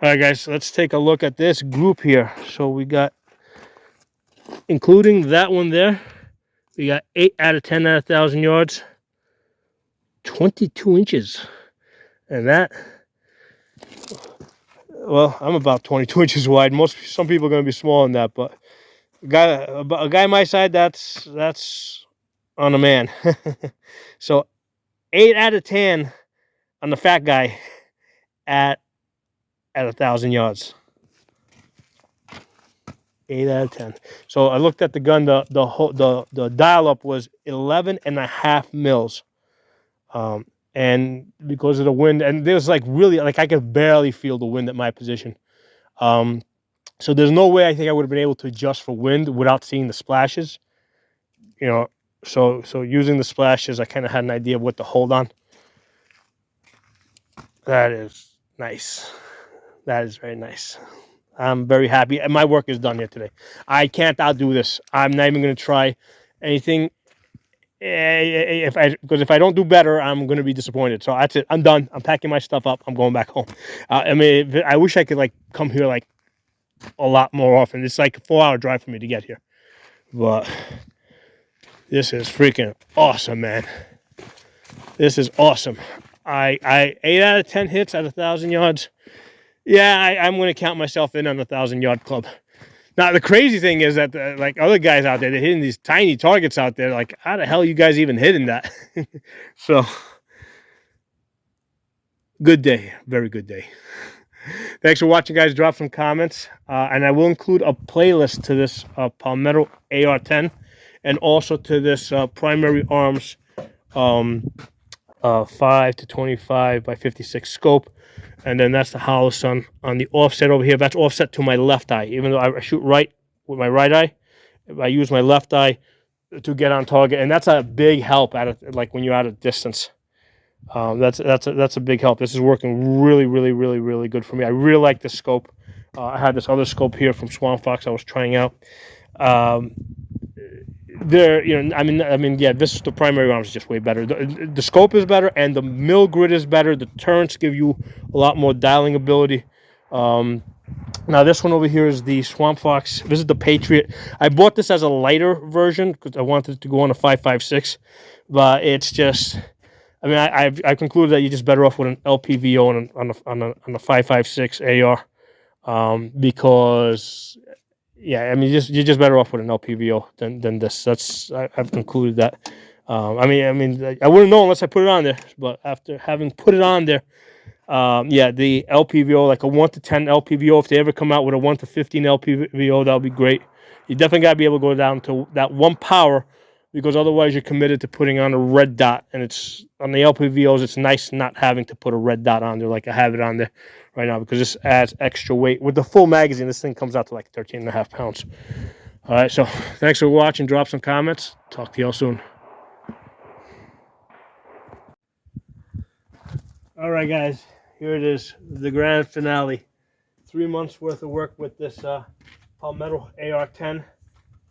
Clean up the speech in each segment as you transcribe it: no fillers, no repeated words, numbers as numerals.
All right, guys, so let's take a look at this group here. So we got, including that one there, we got 8 out of 10 at 1,000 yards, 22 inches. And that, well, I'm about 22 inches wide. Some people are going to be smaller than that, but a guy my side, that's on a man. So 8 out of 10 on the fat guy at 1,000 yards. 8 out of 10. So I looked at the gun. The dial up was 11.5 mils. And because of the wind, and there's like really, like I could barely feel the wind at my position. So there's no way I think I would have been able to adjust for wind without seeing the splashes. You know, so using the splashes, I kind of had an idea of what to hold on. That is nice. That is very nice. I'm very happy. And my work is done here today. I can't outdo this. I'm not even going to try anything. Because if I don't do better, I'm going to be disappointed. So that's it. I'm done. I'm packing my stuff up. I'm going back home. I mean, I wish I could like come here like a lot more often. It's like a 4-hour drive for me to get here. But this is freaking awesome, man. This is awesome. I 8 out of 10 hits at 1,000 yards. Yeah, I'm going to count myself in on the 1,000-yard club. Now, the crazy thing is that, like, other guys out there, they're hitting these tiny targets out there. Like, how the hell are you guys even hitting that? So, good day. Very good day. Thanks for watching, guys. Drop some comments. And I will include a playlist to this Palmetto AR-10 and also to this Primary Arms 5 to 25 by 56 scope. And then that's the hollow sun on the offset over here. That's offset to my left eye. Even though I shoot right with my right eye, I use my left eye to get on target, and that's a big help like when you're at a distance. That's a big help. This is working really good for me. I really like this scope. I had this other scope here from Swamp Fox I was trying out. Yeah, this the Primary Arms is just way better. The scope is better, and the mill grid is better. The turrets give you a lot more dialing ability. Now this one over here is the Swamp Fox. This is the Patriot. I bought this as a lighter version because I wanted to go on a 5.56, but it's just. I mean, I concluded that you're just better off with an LPVO on a 5.56 AR, because. Yeah, I mean, you're just better off with an LPVO than this. I've concluded that. I mean, I wouldn't know unless I put it on there. But after having put it on there, yeah, the LPVO, like a 1 to 10 LPVO, if they ever come out with a 1 to 15 LPVO, that'll be great. You definitely gotta be able to go down to that 1 power, because otherwise you're committed to putting on a red dot. And it's on the LPVOs, it's nice not having to put a red dot on there like I have it on there right now, because this adds extra weight. With the full magazine, this thing comes out to like 13.5 pounds. All right, so thanks for watching. Drop some comments. Talk to y'all soon. All right, guys, here it is, the grand finale. 3 months worth of work with this Palmetto AR-10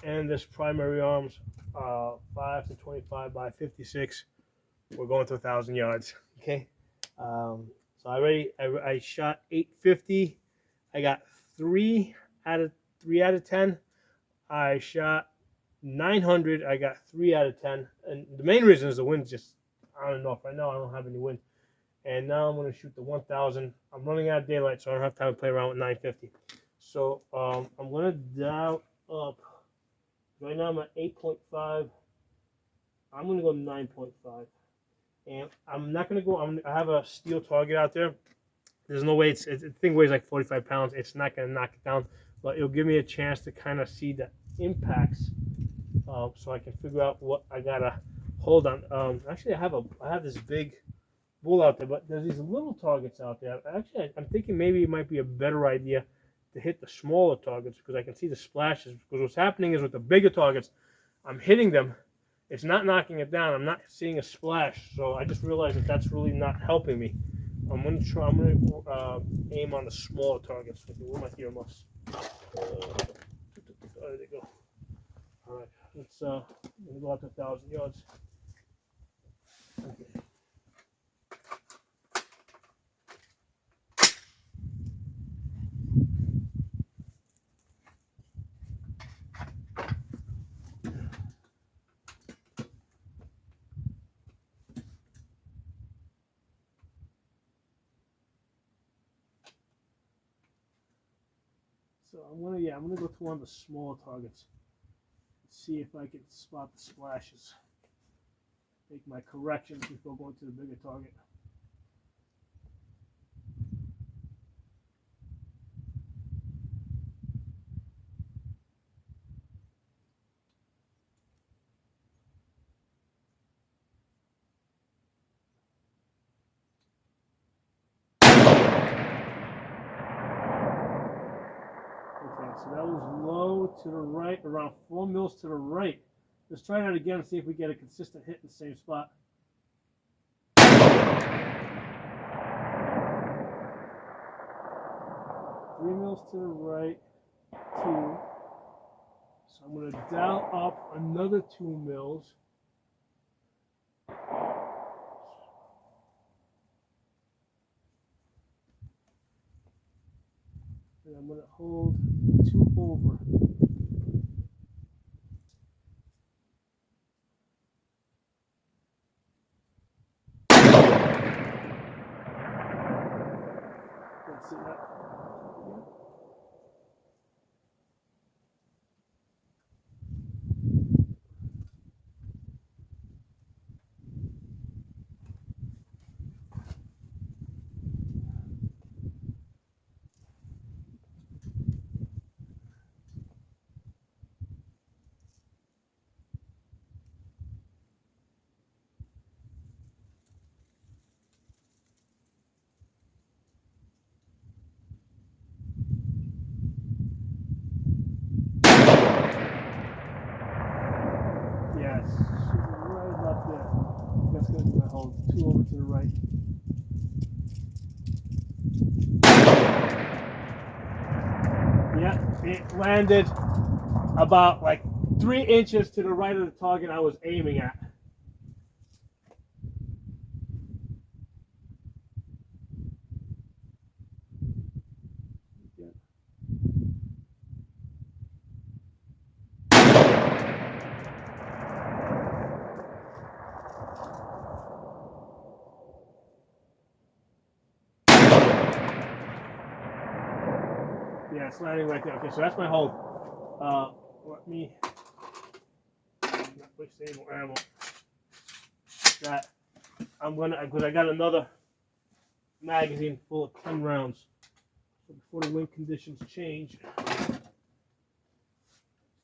and this Primary Arms 5 to 25 by 56. We're going to 1,000 yards. Okay. So I shot 850. I got 3 out of 10. I shot 900. I got 3 out of 10. And the main reason is the wind's just on and off. Right now I don't have any wind. And now I'm going to shoot the 1,000. I'm running out of daylight, so I don't have time to play around with 950. So I'm going to dial up. Right now I'm at 8.5. I'm going to go 9.5. And I'm not going to go, I have a steel target out there. There's no way, the thing weighs like 45 pounds. It's not going to knock it down, but it'll give me a chance to kind of see the impacts, so I can figure out what I got to hold on. Actually, I have this big bull out there, but there's these little targets out there. Actually, I'm thinking maybe it might be a better idea to hit the smaller targets, because I can see the splashes. Because what's happening is with the bigger targets, I'm hitting them. It's not knocking it down. I'm not seeing a splash. So I just realized that that's really not helping me. I'm going to aim on the smaller targets. Where my earmuffs? There they go. All right. Let's go out to 1,000 yards. Okay. So I'm gonna go to one of the smaller targets. See if I can spot the splashes. Make my corrections before going to the bigger target. Okay, so that was low to the right, around 4 mils to the right. Let's try that again and see if we get a consistent hit in the same spot. 3 mils to the right, 2. So I'm going to dial up another 2 mils. And I'm going to hold 2 over. Let's see that. Yes, right about there. That's going to be my hold. 2 over to the right. Yeah, it landed about like 3 inches to the right of the target I was aiming at. Yeah, it's landing right there. Okay, so that's my hold. Let me not waste any more ammo. That I'm gonna, because I got another magazine full of 10 rounds. So before the wind conditions change, let's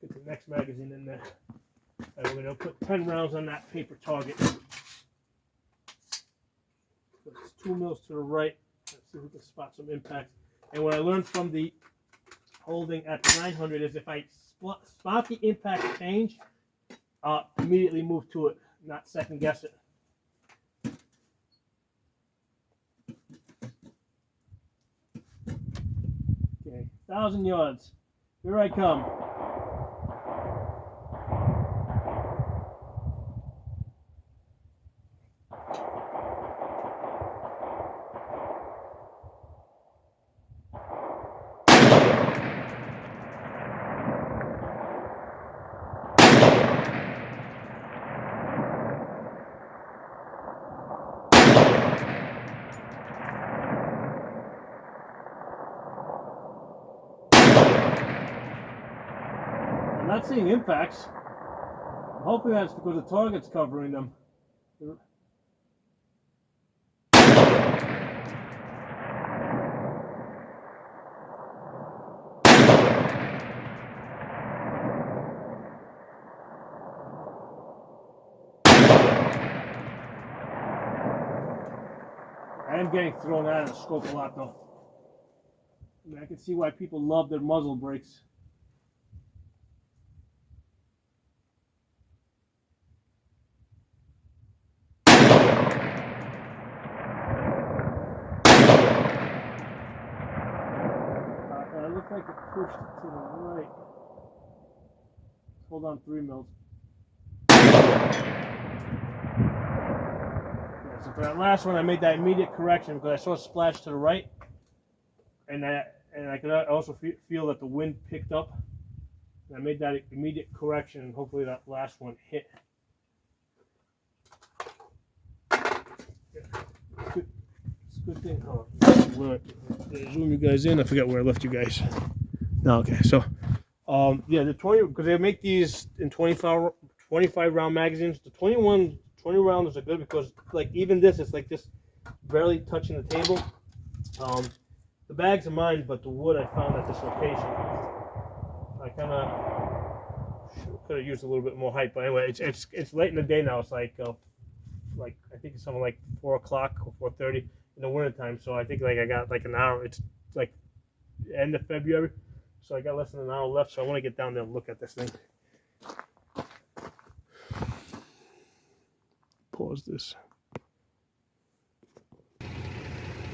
get the next magazine in there. And we're gonna put 10 rounds on that paper target. So it's 2 mils to the right. Let's see if we can spot some impact. And what I learned from the holding at the 900 is if I spot the impact change, immediately move to it, not second guess it. Okay, 1,000 yards. Here I come. I'm not seeing impacts. I'm hoping that's because the target's covering them. I am getting thrown out of the scope a lot though. I mean, I can see why people love their muzzle brakes. I look like it pushed it to the right. Hold on, 3 mils. Yeah, so for that last one, I made that immediate correction because I saw a splash to the right, and I could also feel that the wind picked up. And I made that immediate correction, and hopefully that last one hit. It's a good thing. Oh, zoom you guys in. I forgot where I left you guys. No, okay. So, yeah, the 20, because they make these in 25 round magazines. The 20 rounders are good because, like, even this, it's like just barely touching the table. The bags are mine, but the wood I found at this location. I kind of could have used a little bit more height, but anyway, it's late in the day now. It's like I think it's something like 4 o'clock or 4:30 in the wintertime. So I think like I got like an hour. It's like end of February, so I got less than an hour left. So I want to get down there and look at this thing. Pause this,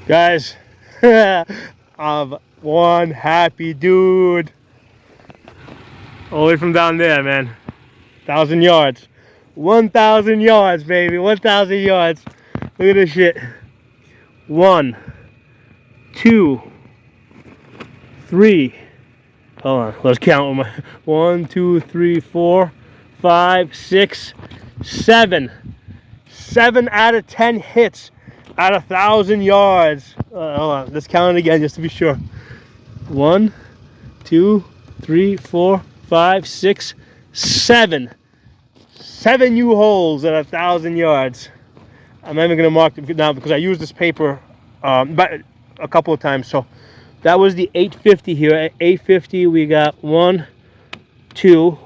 guys. I'm one happy dude. All the way from down there, man. 1,000 yards. 1,000 yards, baby. 1,000 yards. Look at this shit. 1, 2, 3. Hold on. Let's count with my 1, 2, 3, 4, 5, 6, 7. 7 out of 10 hits at 1,000 yards. Hold on. Let's count it again just to be sure. 1, 2, 3, 4, 5, 6, 7. 7 U-holes at 1,000 yards. I'm not even going to mark it now because I used this paper but a couple of times. So that was the 850 here. At 850, we got 1, 2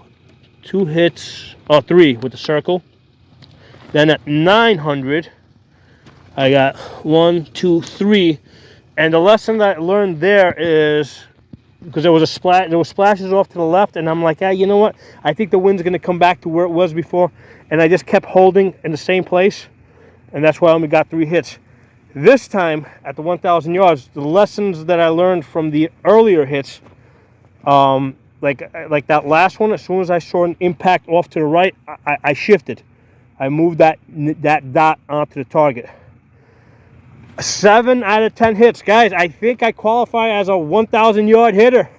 hits, or 3 with the circle. Then at 900, I got 1, 2, 3. And the lesson that I learned there is, because there was splashes off to the left, and I'm like, you know what? I think the wind's going to come back to where it was before, and I just kept holding in the same place, and that's why I only got 3 hits. This time, at the 1,000 yards, the lessons that I learned from the earlier hits, like that last one, as soon as I saw an impact off to the right, I shifted. I moved that dot onto the target. 7 out of 10 hits. Guys, I think I qualify as a 1,000 yard hitter.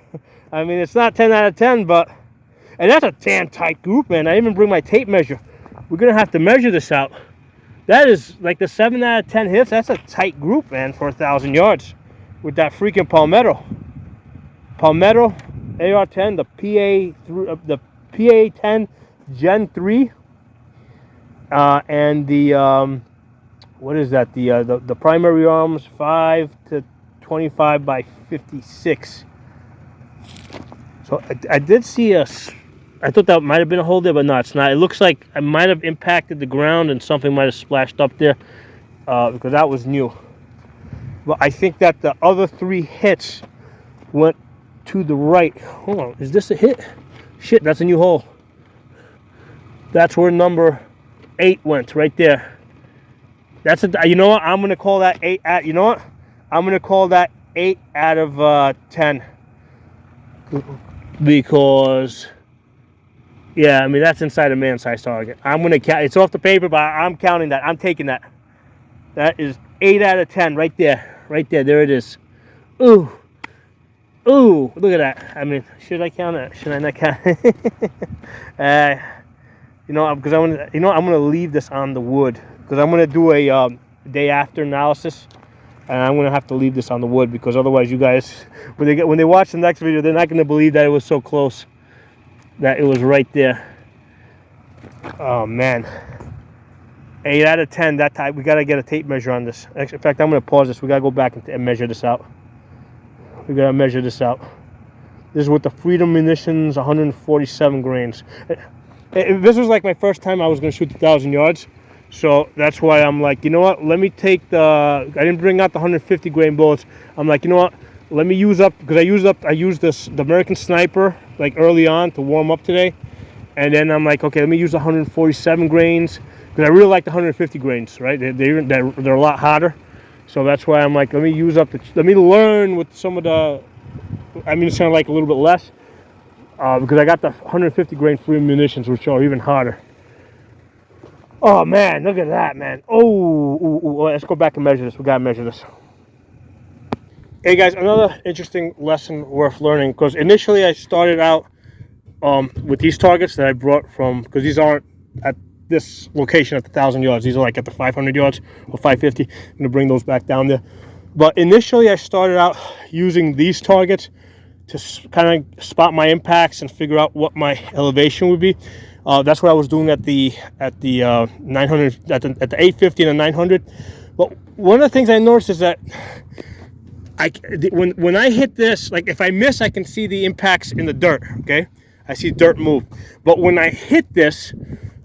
I mean, it's not 10 out of 10, but, and that's a damn tight group, man. I didn't even bring my tape measure. We're going to have to measure this out. That is, like the 7 out of 10 hits, that's a tight group, man, for 1,000 yards with that freaking Palmetto. Palmetto, AR-10, the PA-10 Gen 3, and the, what is that? The primary arms 5 to 25 by 56. So I did see I thought that might have been a hole there, but no, it's not. It looks like I might have impacted the ground and something might have splashed up there because that was new. But I think that the other 3 hits went to the right. Hold on, is this a hit? Shit, that's a new hole. That's where number 8 went, right there. That's you know what? I'm gonna call that 8 out. You know what? I'm gonna call that 8 out of 10 because, yeah, I mean that's inside a man-sized target. I'm gonna count. It's off the paper, but I'm counting that. I'm taking that. That is 8 out of 10 right there. Right there. There it is. Ooh, ooh! Look at that. I mean, should I count it? Should I not count it? You know, because I'm gonna leave this on the wood. Because I'm going to do a day after analysis, and I'm going to have to leave this on the wood because otherwise you guys, when they watch the next video, they're not going to believe that it was so close, that it was right there. Oh man, 8 out of 10 that time. We got to get a tape measure on this. In fact, I'm going to pause this. We got to go back and measure this out. We got to measure this out. This is with the Freedom Munitions 147 grains. This was like my first time I was going to shoot 1,000 yards. So that's why I'm like, you know what, let me take I didn't bring out the 150 grain bullets. I'm like, you know what, let me use up, because I used the American Sniper like early on to warm up today. And then I'm like, okay, let me use the 147 grains because I really like the 150 grains, right? They're a lot hotter. So that's why I'm like, let me learn with some of the, I mean, it's kind of like a little bit less because I got the 150 grain free munitions, which are even hotter. Oh man, look at that, man. Oh, let's go back and measure this. We gotta measure this. Hey guys, another interesting lesson worth learning, because initially I started out with these targets that I brought from, because these aren't at this location at the 1,000 yards. These are like at the 500 yards or 550. I'm gonna bring those back down there. But initially I started out using these targets to kind of spot my impacts and figure out what my elevation would be. That's what I was doing at the 900, at the 850 and the 900. But one of the things I noticed is that when I hit this, like if I miss, I can see the impacts in the dirt. Okay, I see dirt move. But when I hit this,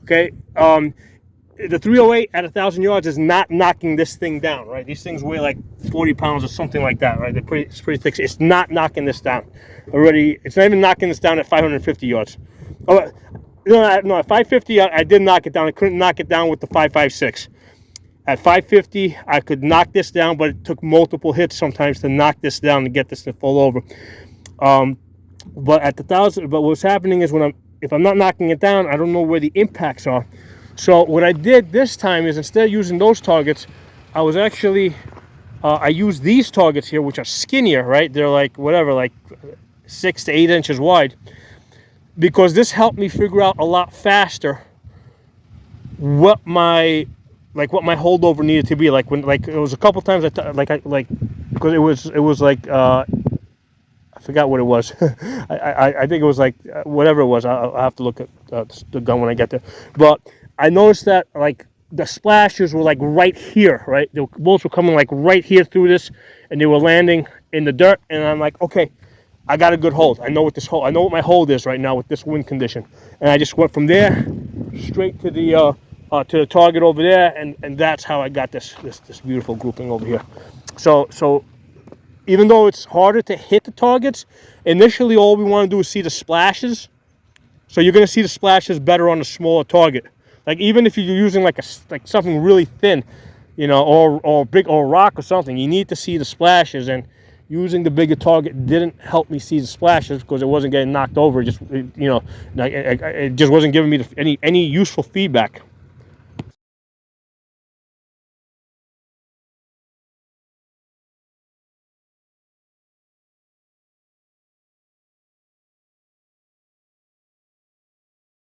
okay, the 308 at 1,000 yards is not knocking this thing down, right? These things weigh like 40 pounds or something like that, right? It's pretty thick. It's not knocking this down already. It's not even knocking this down at 550 yards. Oh, no, at 550, I did knock it down. I couldn't knock it down with the 5.56. At 550, I could knock this down, but it took multiple hits sometimes to knock this down to get this to fall over. But at the 1,000, but what's happening is if I'm not knocking it down, I don't know where the impacts are. So what I did this time is, instead of using those targets, I was actually, I used these targets here, which are skinnier, right? They're like, whatever, like 6 to 8 inches wide, because this helped me figure out a lot faster what my holdover needed to be. Like it was a couple times because it was like, I forgot what it was. I think it was like, whatever it was. I'll have to look at the gun when I get there. But I noticed that like the splashes were like right here, right? The bullets were coming like right here through this, and they were landing in the dirt. And I'm like, okay, I got a good hold. I know what my hold is right now with this wind condition. And I just went from there straight to the target over there, and that's how I got this beautiful grouping over here. So even though it's harder to hit the targets, initially all we want to do is see the splashes. So you're going to see the splashes better on a smaller target. Like even if you're using like something really thin, you know, or big or rock or something, you need to see the splashes. And using the bigger target didn't help me see the splashes because it wasn't getting knocked over. It just, you know, it just wasn't giving me any useful feedback.